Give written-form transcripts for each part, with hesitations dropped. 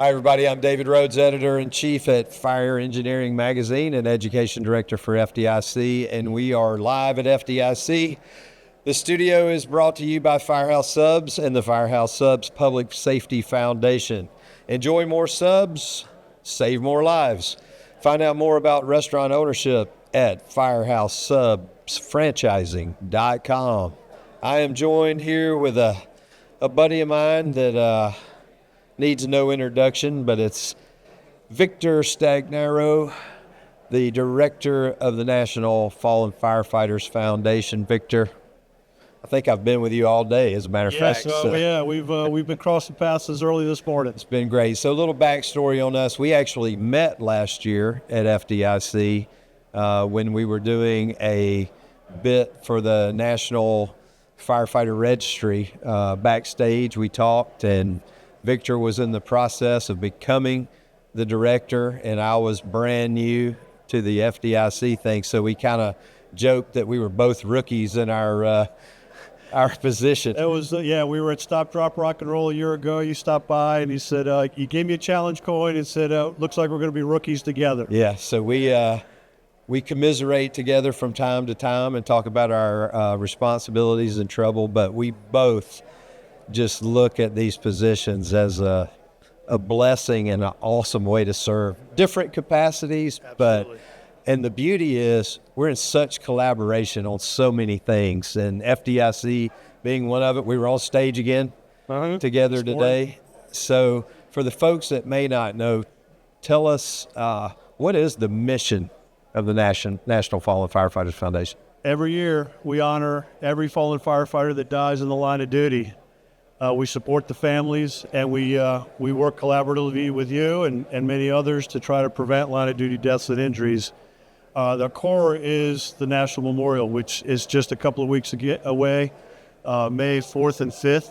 Hi, everybody. I'm David Rhodes, Editor-in-Chief at Fire Engineering Magazine and Education Director for FDIC, and we are live at FDIC. The studio is brought to you by Firehouse Subs and the Firehouse Subs Public Safety Foundation. Enjoy more subs, save more lives. Find out more about restaurant ownership at FirehouseSubsFranchising.com. I am joined here with a buddy of mine that needs no introduction, but it's Victor Stagnaro, the director of the National Fallen Firefighters Foundation. Victor, I think I've been with you all day, as a matter of fact. We've been crossing paths as early this morning. It's been great. So a little backstory on us. We actually met last year at FDIC when we were doing a bit for the National Firefighter Registry. Backstage, we talked, and Victor was in the process of becoming the director, and I was brand new to the FDIC thing. So we kind of joked that we were both rookies in our position. It was, we were at Stop, Drop, Rock and Roll a year ago. You stopped by and you said, you gave me a challenge coin and said, looks like we're going to be rookies together. Yeah, so we commiserate together from time to time and talk about our responsibilities and trouble, but we both just look at these positions as a blessing and an awesome way to serve. Different capacities, Absolutely. And the beauty is we're in such collaboration on so many things, and FDIC being one of it. We were on stage again together today. So for the folks that may not know, tell us what is the mission of the National Fallen Firefighters Foundation? Every year we honor every fallen firefighter that dies in the line of duty. We support the families, and we work collaboratively with you and many others to try to prevent line of duty deaths and injuries. The core is the National Memorial, which is just a couple of weeks away, May 4th and 5th.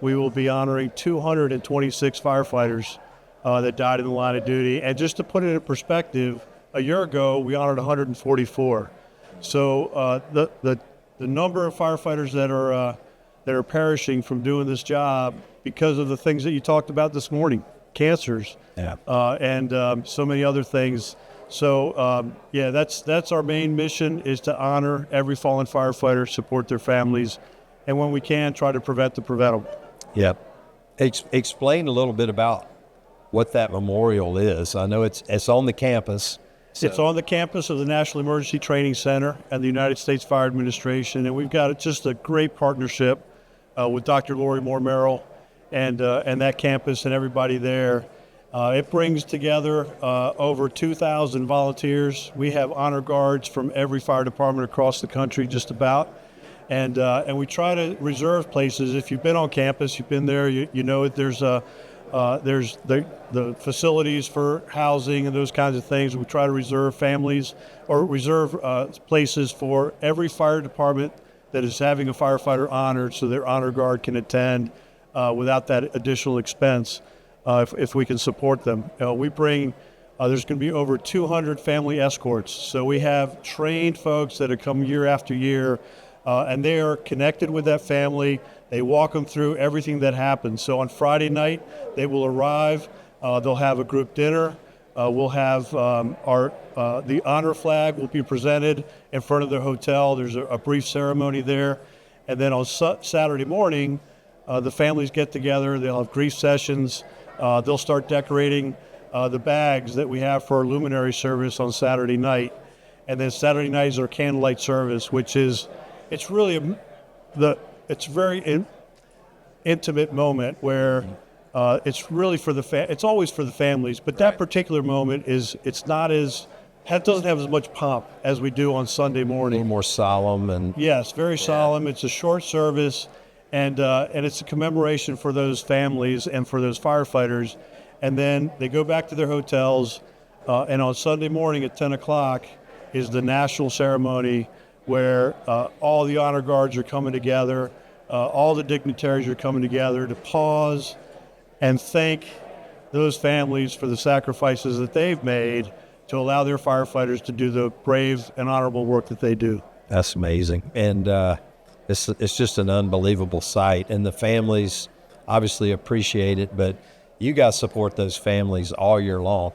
We will be honoring 226 firefighters that died in the line of duty. And just to put it in perspective, a year ago we honored 144. So the number of firefighters that are perishing from doing this job because of the things that you talked about this morning, cancers, and so many other things. So, that's our main mission, is to honor every fallen firefighter, support their families, and when we can, try to prevent the preventable. Yep. Explain a little bit about what that memorial is. I know it's on the campus. So. It's on the campus of the National Emergency Training Center and the United States Fire Administration, and we've got just a great partnership with Dr. Lori Moore Merrill and that campus and everybody there. It brings together over 2,000 volunteers. We have honor guards from every fire department across the country, just about, and we try to reserve places. If you've been on campus, you've been there, you know that there's the facilities for housing and those kinds of things. We try to reserve families or reserve places for every fire department that is having a firefighter honored, so their honor guard can attend without that additional expense if we can support them. We bring, there's going to be over 200 family escorts. So we have trained folks that have come year after year, and they are connected with that family. They walk them through everything that happens. So on Friday night, they will arrive. They'll have a group dinner. We'll have the honor flag will be presented in front of their hotel. There's a brief ceremony there. And then on Saturday morning, the families get together. They'll have grief sessions. They'll start decorating the bags that we have for our luminary service on Saturday night. And then Saturday night is our candlelight service, which is, it's really it's a very intimate moment where it's really for it's always for the families, but that particular moment it doesn't have as much pomp as we do on Sunday morning. A little more solemn and yes, very solemn. It's a short service, and it's a commemoration for those families and for those firefighters. And then they go back to their hotels, and on Sunday morning at 10 o'clock is the national ceremony where all the honor guards are coming together, all the dignitaries are coming together to pause and thank those families for the sacrifices that they've made to allow their firefighters to do the brave and honorable work that they do. That's amazing. And it's just an unbelievable sight. And the families obviously appreciate it, but you guys support those families all year long.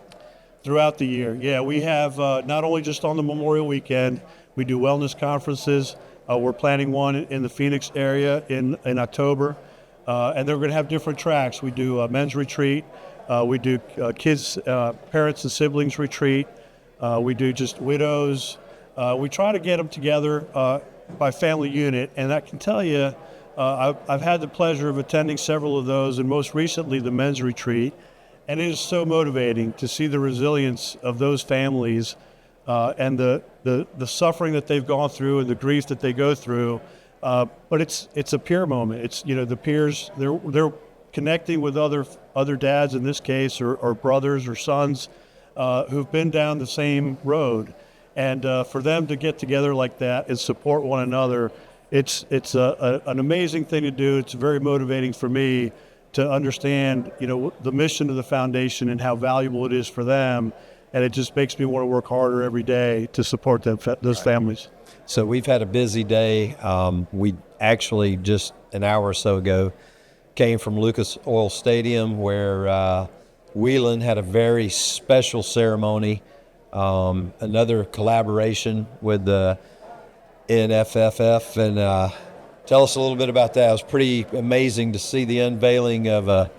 Throughout the year, yeah, we have not only just on the Memorial Weekend, we do wellness conferences. We're planning one in the Phoenix area in October, and they're going to have different tracks. We do a men's retreat, we do kids, parents and siblings retreat, we do just widows. We try to get them together by family unit, and I can tell you, I've had the pleasure of attending several of those, and most recently the men's retreat. And it is so motivating to see the resilience of those families and the suffering that they've gone through and the grief that they go through. But it's a peer moment. It's, the peers, they're connecting with other dads in this case, or brothers or sons who've been down the same road. And for them to get together like that and support one another, it's an amazing thing to do. It's very motivating for me to understand, the mission of the foundation and how valuable it is for them. And it just makes me want to work harder every day to support those families. So we've had a busy day. We actually just an hour or so ago came from Lucas Oil Stadium where Wheeling had a very special ceremony, another collaboration with the NFFF, and tell us a little bit about that. It was pretty amazing to see the unveiling of a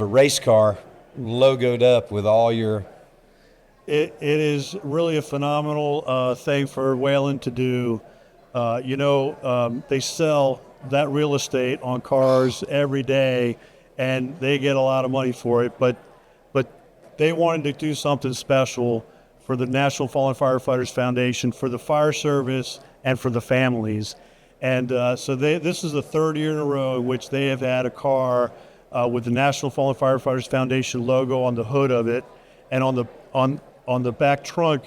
race car logoed up with all your... It is really a phenomenal thing for Whalen to do. They sell that real estate on cars every day, and they get a lot of money for it. But they wanted to do something special for the National Fallen Firefighters Foundation, for the fire service, and for the families. And so this is the third year in a row in which they have had a car with the National Fallen Firefighters Foundation logo on the hood of it, and on the back trunk,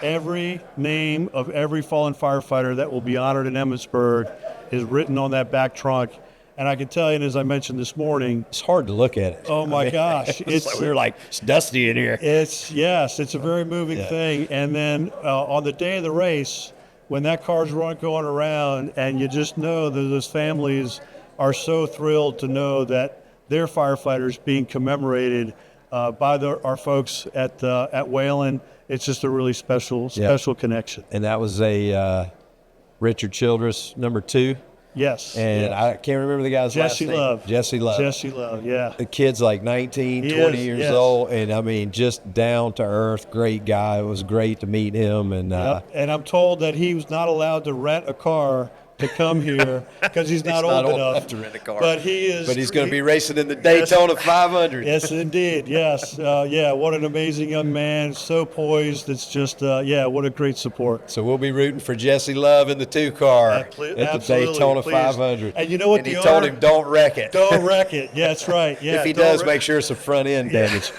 every name of every fallen firefighter that will be honored in Emmitsburg is written on that back trunk. And I can tell you, and as I mentioned this morning, it's hard to look at it. Oh my gosh, we were like, it's dusty in here. It's a very moving thing. And then on the day of the race, when that car's going around, and you just know that those families are so thrilled to know that their firefighters being commemorated by our folks at Whalen. It's just a really special connection. And that was a Richard Childress #2. Yes. And I can't remember the guy's last name. Jesse Love. Jesse Love, yeah. The kid's like 19, 20 years old, and I mean, just down to earth, great guy. It was great to meet him. And and I'm told that he was not allowed to rent a car to come here because he's not old enough to rent a car. But he's going to be racing in the Daytona 500. Yes, indeed. Yes. What an amazing young man. So poised. It's just, what a great support. So we'll be rooting for Jesse Love in the 2 car at the Daytona 500. And you know what? And he told him, don't wreck it. Don't wreck it. Yeah, that's right. Yeah. If he does, make sure it's a front end damage.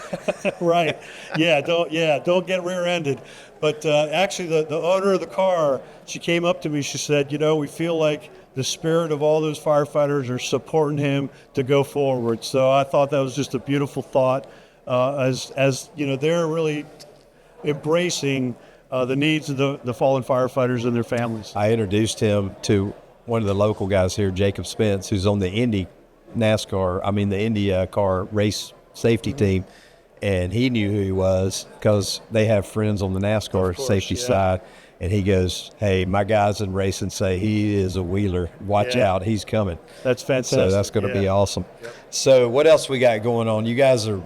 Right. Don't get rear-ended. But actually, the owner of the car, she came up to me. She said, we feel like the spirit of all those firefighters are supporting him to go forward. So I thought that was just a beautiful thought. As they're really embracing the needs of the fallen firefighters and their families. I introduced him to one of the local guys here, Jacob Spence, who's on the Indy car race safety team. And he knew who he was because they have friends on the NASCAR safety side. And he goes, hey, my guys in racing say he is a wheeler. Watch out, he's coming. That's fantastic. So that's going to be awesome. Yep. So what else we got going on? You guys are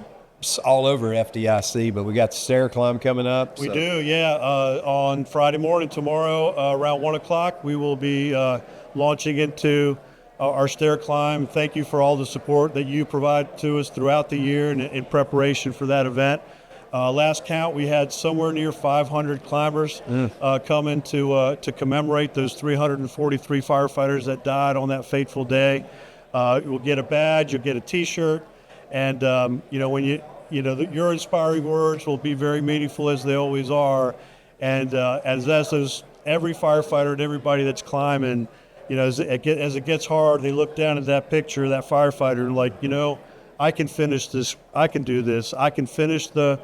all over FDIC, but we got the stair climb coming up. We do, yeah. On Friday morning, tomorrow, around 1 o'clock, we will be launching into our stair climb. Thank you for all the support that you provide to us throughout the year in preparation for that event. Last count, we had somewhere near 500 climbers coming to commemorate those 343 firefighters that died on that fateful day. You'll get a badge, you'll get a T-shirt, and when your inspiring words will be very meaningful as they always are. And as every firefighter and everybody that's climbing, as it gets hard, they look down at that picture, that firefighter, and like, I can finish this. I can do this. I can finish the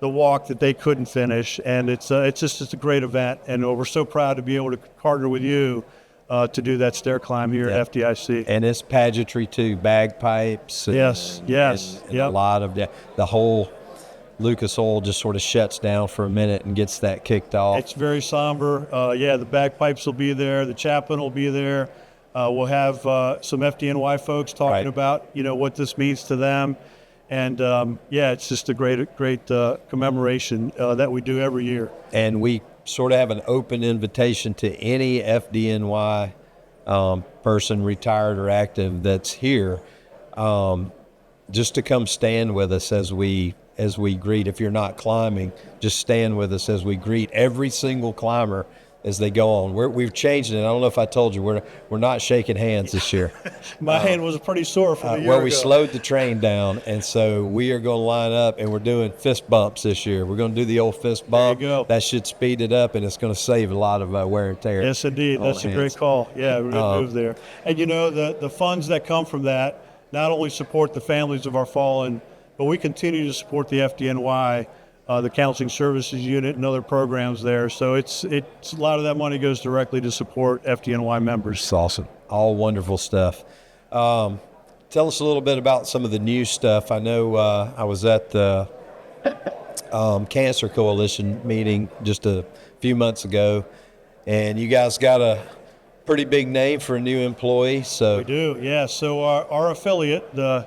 walk that they couldn't finish. And it's just a great event. And we're so proud to be able to partner with you to do that stair climb here at FDIC. And it's pageantry too, bagpipes. And a lot of the whole Lucas Oil just sort of shuts down for a minute and gets that kicked off. It's very somber. The bagpipes will be there. The chaplain will be there. We'll have some FDNY folks talking about, what this means to them. And, it's just a great commemoration that we do every year. And we sort of have an open invitation to any FDNY person, retired or active, that's here, just to come stand with us as we greet. If you're not climbing, just stand with us as we greet every single climber as they go on. We've changed it. I don't know if I told you, we're not shaking hands this year. My hand was pretty sore from a year Well, ago. we slowed the train down, and so we are going to line up, and we're doing fist bumps this year. We're going to do the old fist bump. There you go. That should speed it up, and it's going to save a lot of wear and tear. Yes, indeed. That's a great call. Yeah, we're going to move there. And, the funds that come from that not only support the families of our fallen, but we continue to support the FDNY, the Counseling Services Unit, and other programs there. So it's a lot of that money goes directly to support FDNY members. It's awesome. All wonderful stuff. Tell us a little bit about some of the new stuff. I know I was at the Cancer Coalition meeting just a few months ago, and you guys got a pretty big name for a new employee. So we do, yeah. So our affiliate, the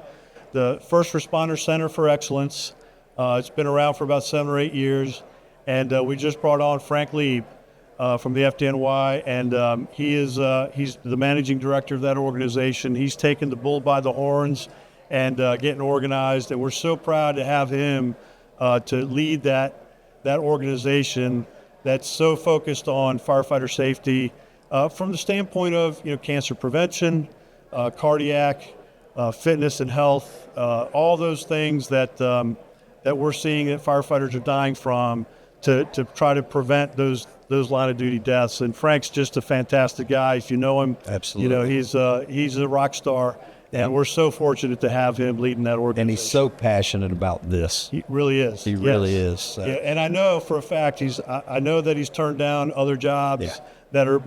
First Responder Center for Excellence, it's been around for about 7 or 8 years, and we just brought on Frank Lieb from the FDNY, and he's the managing director of that organization. He's taken the bull by the horns and getting organized, and we're so proud to have him to lead that organization that's so focused on firefighter safety from the standpoint of cancer prevention, cardiac, fitness and health, all those things that we're seeing that firefighters are dying from, to try to prevent those line of duty deaths. And Frank's just a fantastic guy. If you know him, absolutely, he's a rock star, and we're so fortunate to have him leading that organization. And he's so passionate about this. He really is. He really is. So. Yeah, and I know for a fact I know that he's turned down other jobs that are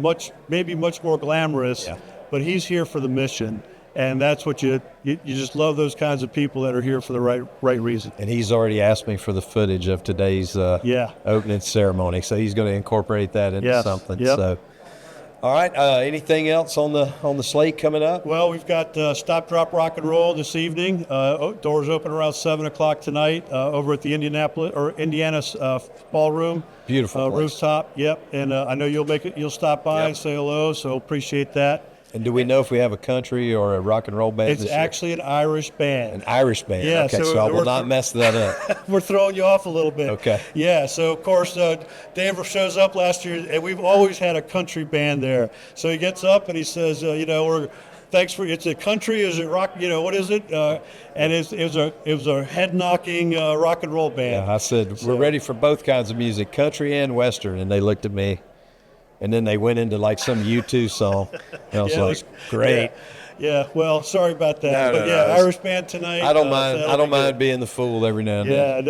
maybe much more glamorous, but he's here for the mission. And that's what you just love, those kinds of people that are here for the right reason. And he's already asked me for the footage of today's opening ceremony, so he's going to incorporate that into something. Yep. So, all right. Anything else on the slate coming up? Well, we've got Stop, Drop, Rock and Roll this evening. Doors open around 7:00 tonight over at the Indiana ballroom. Beautiful rooftop. Yep. And I know you'll stop by and say hello. So appreciate that. And do we know if we have a country or a rock and roll band It's this year? actually an Irish band. An Irish band. Yeah, okay, so I will not mess that up. We're throwing you off a little bit. Okay. Yeah, so of course Dave shows up last year, and we've always had a country band there. So he gets up and he says, it's a country, is it rock, what is it? And it was a head-knocking rock and roll band. Yeah, I said, we're ready for both kinds of music, country and Western. And they looked at me. And then they went into like some U2 song. And I was like, great. Yeah, well, sorry about that. No, Irish band tonight. I don't mind being the fool every now and then.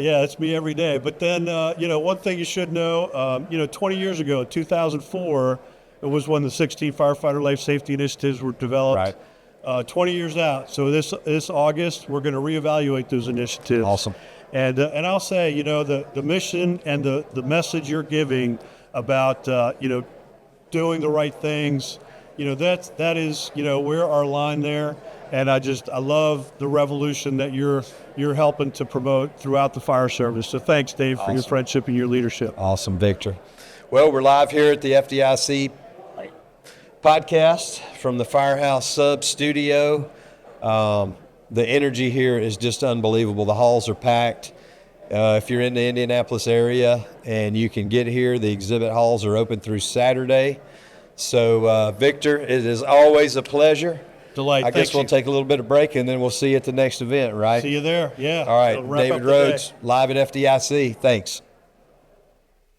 Yeah, it's me every day. But then, one thing you should know, 20 years ago, 2004, it was when the 16 firefighter life safety initiatives were developed. Right. 20 years out. So this August, we're going to reevaluate those initiatives. Awesome. And I'll say, the mission and the message you're giving about doing the right things, that is we're our line there. And I love the revolution that you're helping to promote throughout the fire service. So thanks, Dave, for your friendship and your leadership. Awesome, Victor. Well, we're live here at the FDIC podcast from the Firehouse Sub Studio. The energy here is just unbelievable. The halls are packed. If you're in the Indianapolis area and you can get here, the exhibit halls are open through Saturday. So, Victor, it is always a pleasure. Delight. I guess we'll take a little bit of break, and then we'll see you at the next event, right? See you there, yeah. All right, David Rhodes, live at FDIC. Thanks.